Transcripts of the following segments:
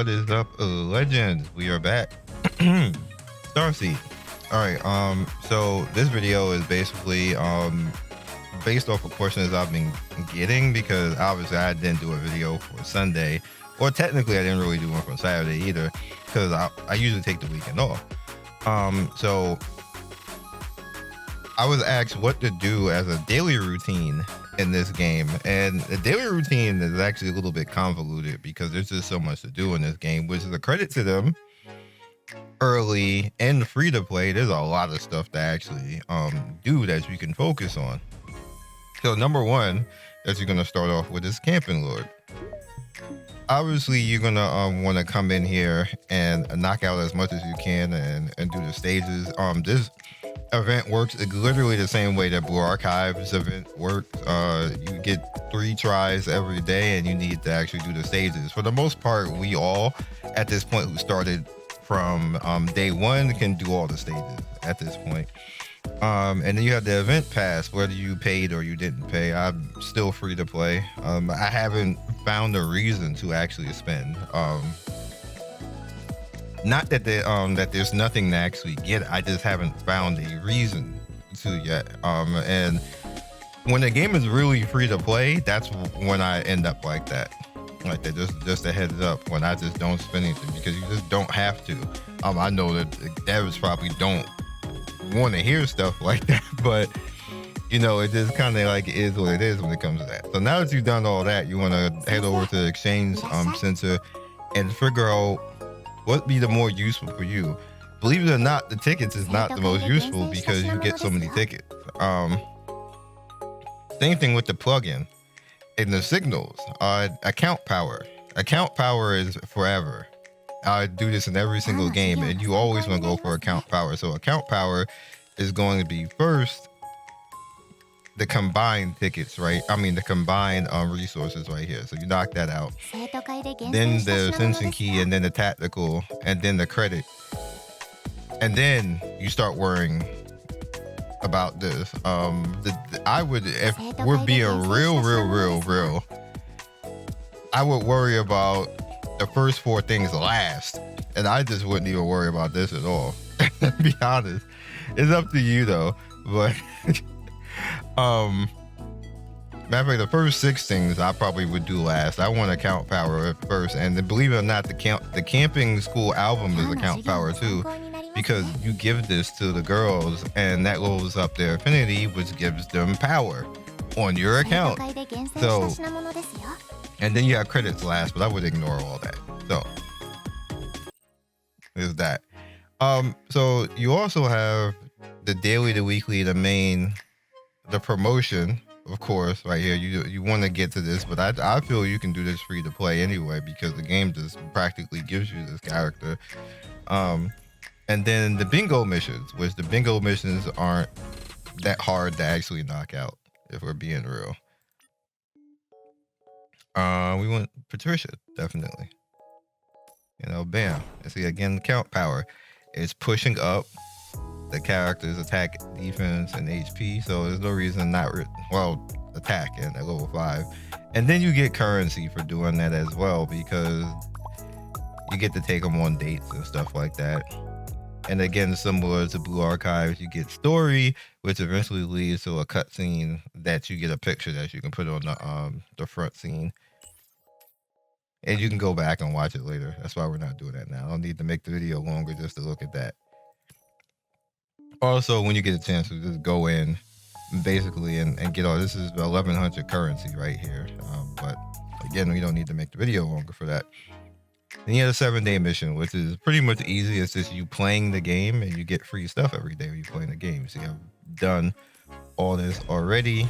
What is up, legends? We are back. STARSEED. All right. So this video is basically based off of questions I've been getting, because obviously I didn't do a video for Sunday, or technically I didn't really do one for Saturday either, because I usually take the weekend off. So I was asked what to do as a daily routine in this game, and the daily routine is actually a little bit convoluted because there's just so much to do in this game, which is a credit to them. Early and free to play, there's a lot of stuff to actually do that you can focus on. So number one that you're gonna start off with is Camping Lord. Obviously you're gonna want to come in here and knock out as much as you can and do the stages. This event works literally the same way that Blue Archives event works. You get 3 tries every day and you need to actually do the stages. For the most part, we all at this point who started from day 1 can do all the stages at this point. And then you have the event pass, whether you paid or you didn't pay. I'm still free to play. I haven't found a reason to actually spend. Not that that there's nothing to actually get. I just haven't found a reason to yet. And when the game is really free to play, that's when I end up like that. Like that, just a heads up, when I just don't spend anything, because you just don't have to. I know that devs probably don't want to hear stuff like that, but you know, it just kind of like is what it is when it comes to that. So now that you've done all that, you want to head over to the exchange center and figure out what be the more useful for you. Believe it or not, the tickets is not the most useful because you get so many tickets. Same thing with the plugin and the signals. Account power. Account power is forever. I do this in every single game, and you always want to go for account power. So account power is going to be first the combined tickets, right? I mean the combined resources right here. So you knock that out. Then the ascension key, and then the tactical, and then the credit. And then you start worrying about this. I would, if we're being real, I would worry about the first 4 things last, and I just wouldn't even worry about this at all. To be honest, it's up to you though. But matter of fact, the first 6 things I probably would do last. I want account power at first, and then believe it or not, the camping school album is account power too, because you give this to the girls and that goes up their affinity, which gives them power on your account. So, and then you have credits last, but I would ignore all that. So there's that. So you also have the daily, the weekly, the main, the promotion, of course, right here. You want to get to this, but I feel you can do this free to play anyway, because the game just practically gives you this character. And then the bingo missions, which the bingo missions aren't that hard to actually knock out, if we're being real. We want Patricia, definitely. You know, bam. And see, again, count power is pushing up the character's attack, defense, and HP. So there's no reason not, attack at level 5. And then you get currency for doing that as well, because you get to take them on dates and stuff like that. And again, similar to Blue Archives, you get story, which eventually leads to a cutscene that you get a picture that you can put on the front scene. And you can go back and watch it later. That's why we're not doing that now. I don't need to make the video longer just to look at that. Also, when you get a chance to just go in basically and get all this, is 1100 currency right here. But again, we don't need to make the video longer for that. Then you have a 7-day mission, which is pretty much easy. It's just you playing the game and you get free stuff every day when you playing the game. So I've done all this already.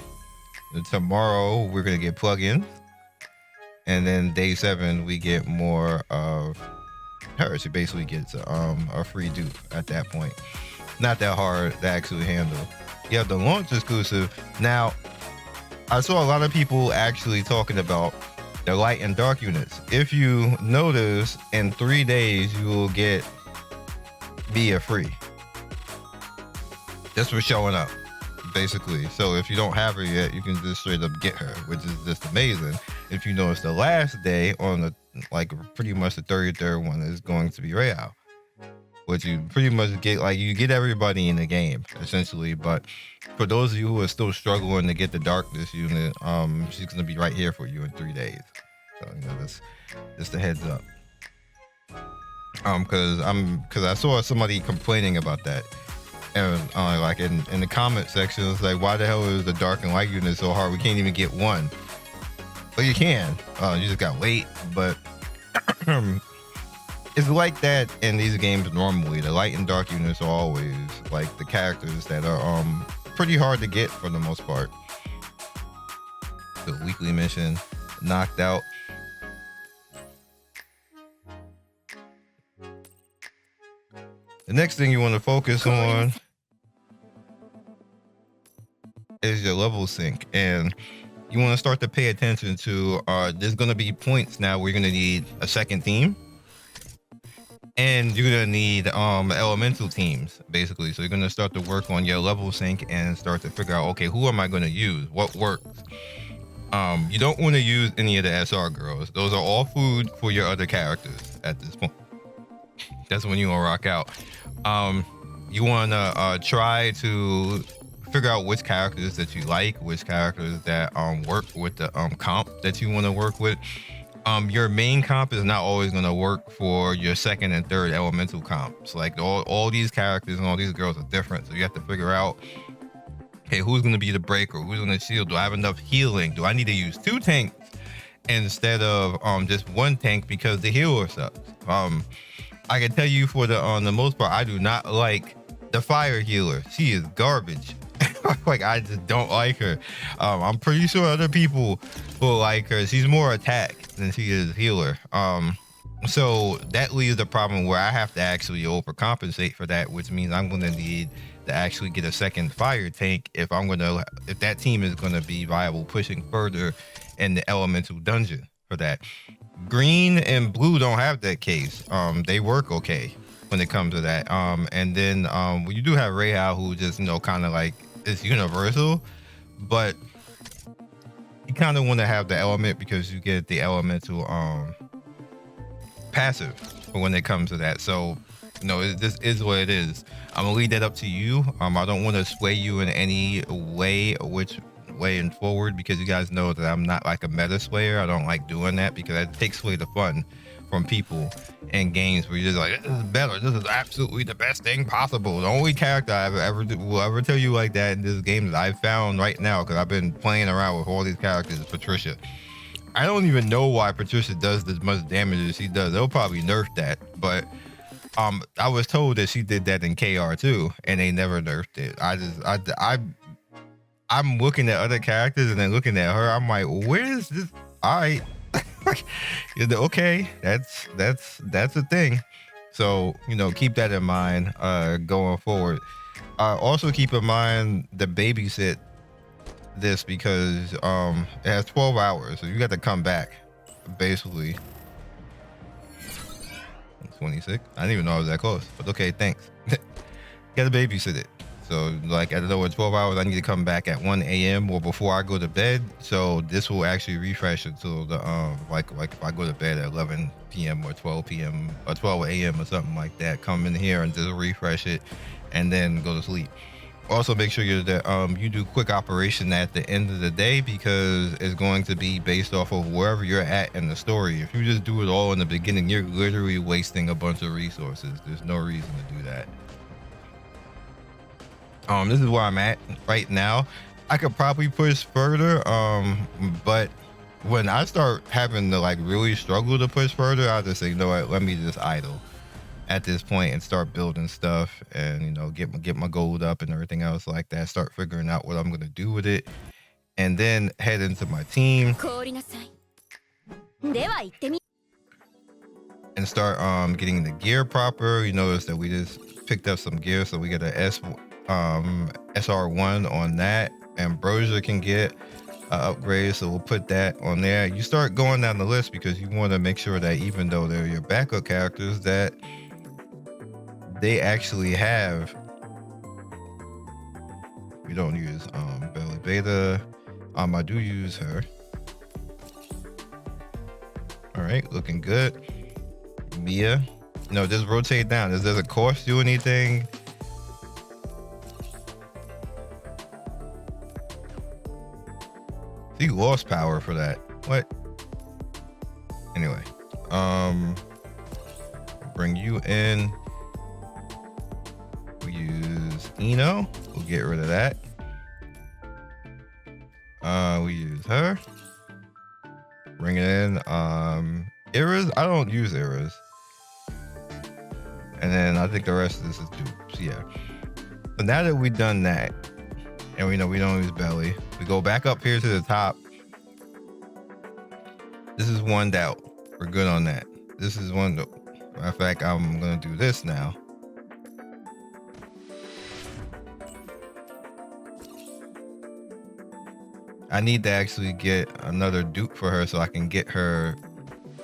And tomorrow we're gonna get plugins, and then day 7 we get more of her. She basically gets a free dupe at that point. Not that hard to actually handle. You have the launch exclusive. Now, I saw a lot of people actually talking about the light and dark units. If you notice, in 3 days you will get Via free just for showing up, basically. So if you don't have her yet, you can just straight up get her, which is just amazing. If you notice, the last day on the like pretty much the 33rd one is going to be Real, which you pretty much get, like, you get everybody in the game essentially. But for those of you who are still struggling to get the darkness unit, she's gonna be right here for you in 3 days. So you know, that's just a heads up. Because I saw somebody complaining about that, and like in the comment section, it's like, why the hell is the dark and light unit so hard? We can't even get one. Well, you can. You just got wait, but it's like that in these games normally. The light and dark units are always like the characters that are pretty hard to get for the most part. The weekly mission knocked out. The next thing you want to focus on is your level sync, and you want to start to pay attention to there's going to be points now where you're going to need a second team, and you're going to need elemental teams basically. So you're going to start to work on your level sync and start to figure out, okay, who am I going to use, what works. You don't want to use any of the SR girls. Those are all food for your other characters at this point. That's when you gonna rock out. You wanna try to figure out which characters that you like, which characters that work with the comp that you want to work with. Your main comp is not always gonna work for your second and third elemental comps. Like all these characters and all these girls are different, so you have to figure out, hey, who's gonna be the breaker? Who's gonna shield? Do I have enough healing? Do I need to use 2 tanks instead of just 1 tank because the healer sucks? I can tell you for the most part, I do not like the fire healer. She is garbage. Like, I just don't like her. I'm pretty sure other people will like her. She's more attack than she is healer. So that leaves the problem where I have to actually overcompensate for that, which means I'm going to need to actually get a second fire tank if that team is going to be viable pushing further in the elemental dungeon for that. Green and blue don't have that case. They work okay when it comes to that. And then you do have Reha, who just, you know, kind of like is universal, but you kind of want to have the element because you get the elemental passive when it comes to that. So, you know, this is what it is. I'm gonna leave that up to you. I don't want to sway you in any way, which way and forward, because you guys know that I'm not like a meta slayer. I don't like doing that because that takes away the fun from people in games where you're just like, this is better, this is absolutely the best thing possible. The only character I will ever tell you like that in this game that I've found right now, because I've been playing around with all these characters, is Patricia. I don't even know why Patricia does as much damage as she does. They'll probably nerf that, but I was told that she did that in KR too, and they never nerfed it. I'm looking at other characters and then looking at her. I'm like, where is this? All right, okay, that's a thing. So, you know, keep that in mind going forward. Also keep in mind the babysit this, because it has 12 hours, so you got to come back basically. 26. I didn't even know I was that close, but okay, thanks. Gotta babysit it. So, like, I don't know, in 12 hours, I need to come back at 1 a.m. or before I go to bed. So this will actually refresh until the like if I go to bed at 11 p.m. or 12 p.m. or 12 a.m. or something like that, come in here and just refresh it, and then go to sleep. Also, make sure you do quick operation at the end of the day, because it's going to be based off of wherever you're at in the story. If you just do it all in the beginning, you're literally wasting a bunch of resources. There's no reason to do that. This is where I'm at right now. I could probably push further, but when I start having to like really struggle to push further, I'll just say, you know what, let me just idle at this point and start building stuff, and, you know, get my gold up and everything else like that. Start figuring out what I'm gonna do with it, and then head into my team and start getting the gear proper. You notice that we just picked up some gear, so we get a SR1 on that. Ambrosia can get upgrade, so we'll put that on there. You start going down the list because you want to make sure that even though they're your backup characters, that they actually have. We don't use Belly Beta. I do use her. All right, looking good. Mia, just rotate down. Does it cost you anything? You lost power for that. What? Anyway, bring you in. We use Eno. We'll get rid of that. We use her. Bring it in. Eras. I don't use eras. And then I think the rest of this is dupes. Yeah. So now that we've done that, and we know we don't use belly, we go back up here to the top. This is one doubt. We're good on that. This is one. Matter of fact, I'm gonna do this now. I need to actually get another dupe for her so I can get her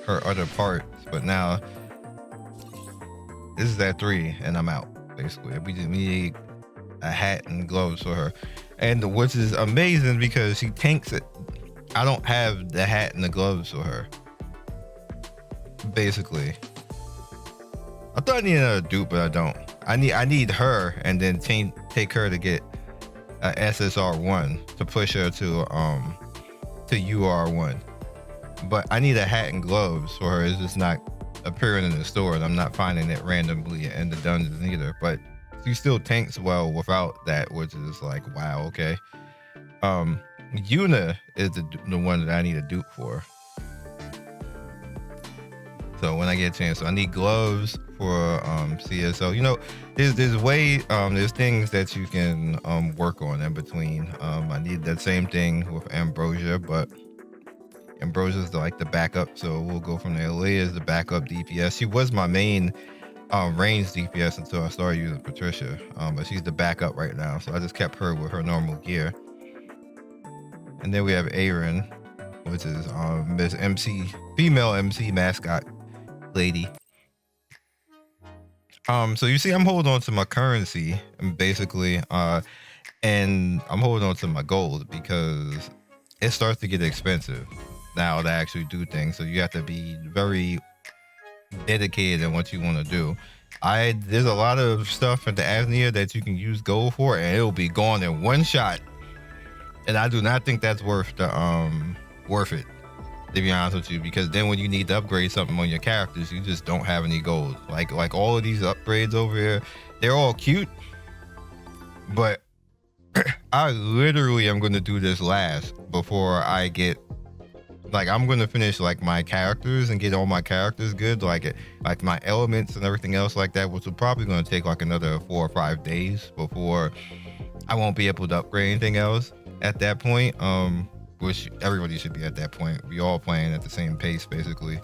other parts. But now this is at 3 and I'm out. Basically, we need a hat and gloves for her, and which is amazing because she tanks it. I don't have the hat and the gloves for her. Basically, I thought I needed another dupe, but I don't. I need her, and then take her to get a SSR 1 to push her to UR 1. But I need a hat and gloves for her. It's just not appearing in the store, and I'm not finding it randomly in the dungeons either. But she still tanks well without that, which is like, wow, okay. Yuna is the one that I need a dupe for. So when I get a chance, so I need gloves for CSO. There's things that you can work on in between. I need that same thing with Ambrosia, but Ambrosia's like the backup, so we'll go from there. Leia is the backup DPS. She was my main range DPS until I started using Patricia, but she's the backup right now, so I just kept her with her normal gear. And then we have Aaron, which is Miss MC, female MC mascot lady. So you see, I'm holding on to my currency, basically, and I'm holding on to my gold because it starts to get expensive now to actually do things. So you have to be very dedicated in what you want to do. There's a lot of stuff in the Asnia that you can use gold for, and it'll be gone in one shot. And I do not think that's worth it, to be honest with you, because then when you need to upgrade something on your characters, you just don't have any gold. Like all of these upgrades over here, they're all cute, but I literally am going to do this last before I get, I'm going to finish my characters and get all my characters good, like my elements and everything else like that, which will probably going to take another 4 or 5 days before I won't be able to upgrade anything else at that point. Which everybody should be at that point. We all playing at the same pace, basically.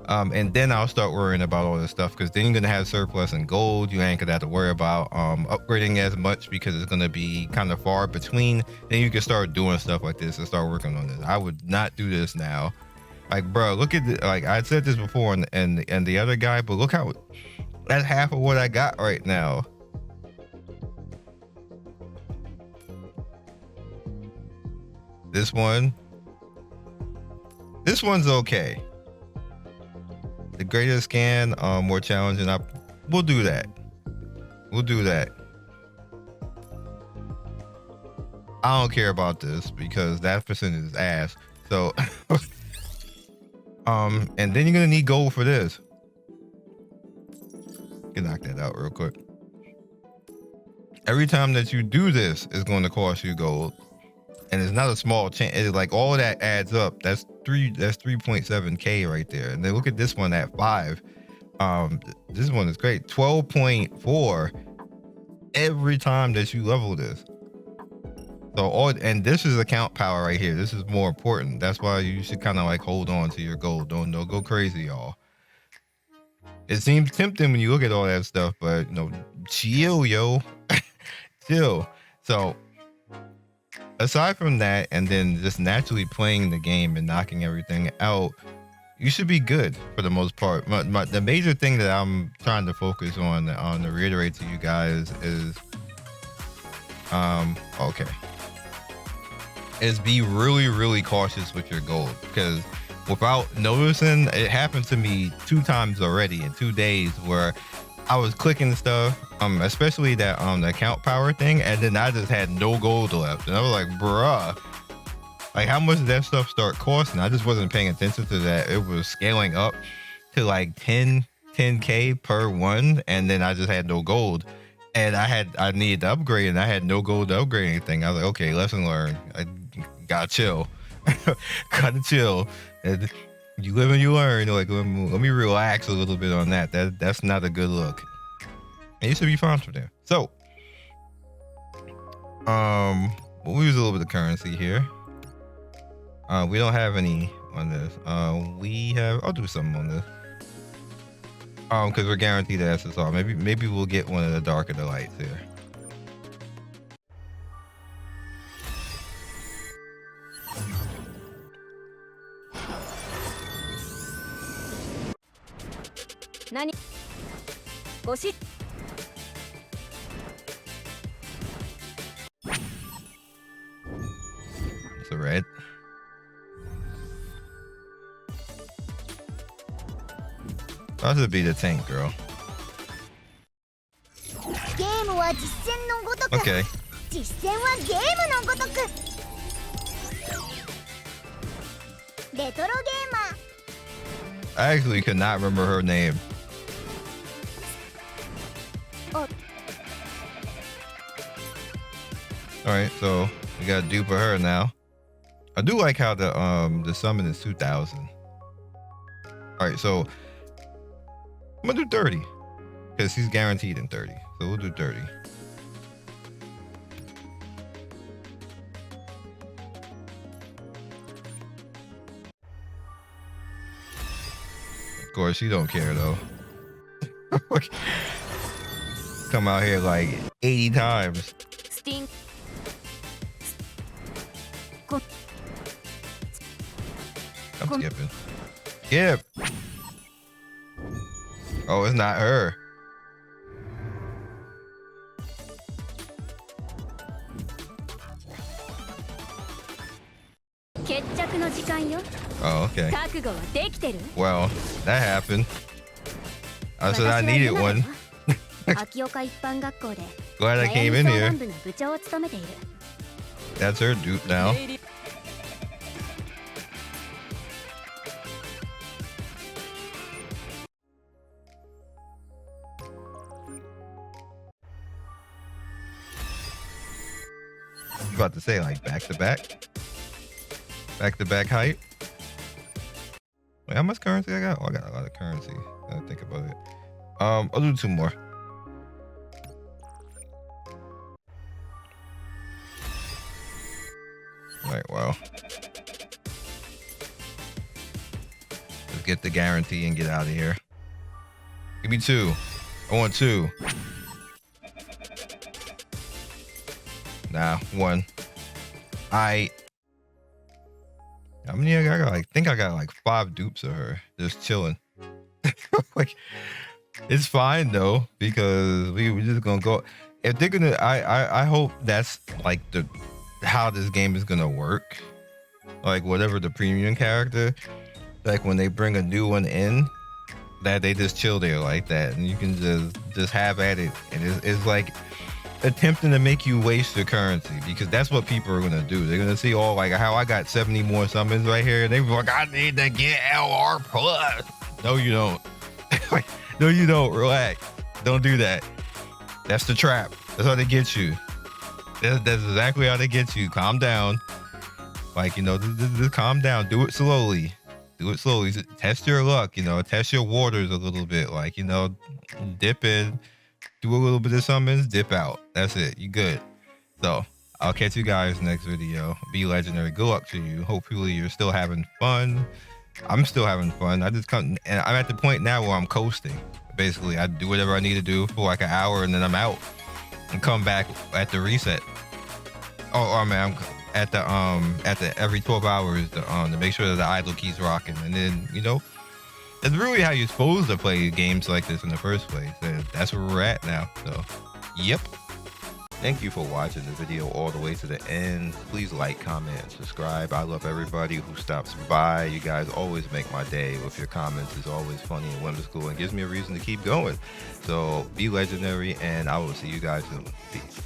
And then I'll start worrying about all this stuff, because then you're gonna have surplus in gold. You ain't gonna have to worry about upgrading as much because it's gonna be kind of far between. Then you can start doing stuff like this and start working on this. I would not do this now. Bro, look at the, I said this before, and the other guy, but look how that's half of what I got right now. This one's okay. The greater scan, more challenging. We'll do that. I don't care about this because that percentage is ass. So, and then you're gonna need gold for this. Can knock that out real quick. Every time that you do this is going to cost you gold. And it's not a small change. It's all of that adds up. That's 3.7k right there. And then look at this one at 5. This one is great. 12.4 every time that you level this. So and this is account power right here. This is more important. That's why you should kind of hold on to your gold. Don't go crazy, y'all. It seems tempting when you look at all that stuff, but chill, yo. Chill. So aside from that, and then just naturally playing the game and knocking everything out, you should be good for the most part. The major thing that I'm trying to focus on to reiterate to you guys is, is be really, really cautious with your gold, because without noticing. It happened to me 2 times already in 2 days where I was clicking stuff, especially that the account power thing, and then I just had no gold left, and I was like, bruh, like how much did that stuff start costing? I just wasn't paying attention to that. It was scaling up to like 10k per one, and then I just had no gold, and I needed to upgrade, and I had no gold to upgrade anything. I was like, okay, lesson learned. I gotta chill. Gotta chill. And you live and you learn. Like, let me relax a little bit on that. That's not a good look. It used to be fun for them. So, we'll use a little bit of currency here. We don't have any on this. I'll do something on this. Because we're guaranteed the SSR. Maybe we'll get one of the darker delights here. It's a red. That should be the tank, girl. Okay. I actually could not remember her name. Alright, so we got a dupe of her now. I do like how the summon is 2000. Alright, so I'm gonna do 30 because he's guaranteed in 30, so we'll do 30. Of course, you don't care though. Come out here like 80 times. I'm skipping. Skip. Oh, it's not her. Oh, okay. Well, that happened. I said I needed one. Glad I came in here. That's her dupe now. About to say like back to back height. Wait, how much currency I got? Oh, I got a lot of currency. I think about it. I'll do 2 more. Right, well, let's get the guarantee and get out of here. Give me 2. I want 2. Nah, 1. How many I got? I think I got like 5 dupes of her just chilling. Like, it's fine though, because we're just gonna go. If they're gonna, I hope that's like how this game is gonna work. Like whatever the premium character, like when they bring a new one in, that they just chill there like that, and you can just have at it, and it's like attempting to make you waste your currency, because that's what people are gonna do. They're gonna see all like how I got 70 more summons right here, and they're like, I need to get LR plus. No, you don't. No, you don't. Relax. Don't do that. That's the trap. That's how they get you. That's exactly how they get you. Calm down. Like, you know, just calm down. Do it slowly. Do it slowly. Test your luck. You know, test your waters a little bit. Like, you know, dip in. Do a little bit of summons, dip out. That's it. You good. So I'll catch you guys next video. Be legendary. Good luck to you. Hopefully you're still having fun. I'm still having fun. I just come, and I'm at the point now where I'm coasting. Basically, I do whatever I need to do for like an hour, and then I'm out and come back at the reset. Oh man, I'm at the every 12 hours to make sure that the idle keeps rocking, and then, you know, it's really how you're supposed to play games like this in the first place. And that's where we're at now. So, yep. Thank you for watching the video all the way to the end. Please like, comment, and subscribe. I love everybody who stops by. You guys always make my day with your comments. It's always funny and whimsical and gives me a reason to keep going. So be legendary, and I will see you guys soon. Peace.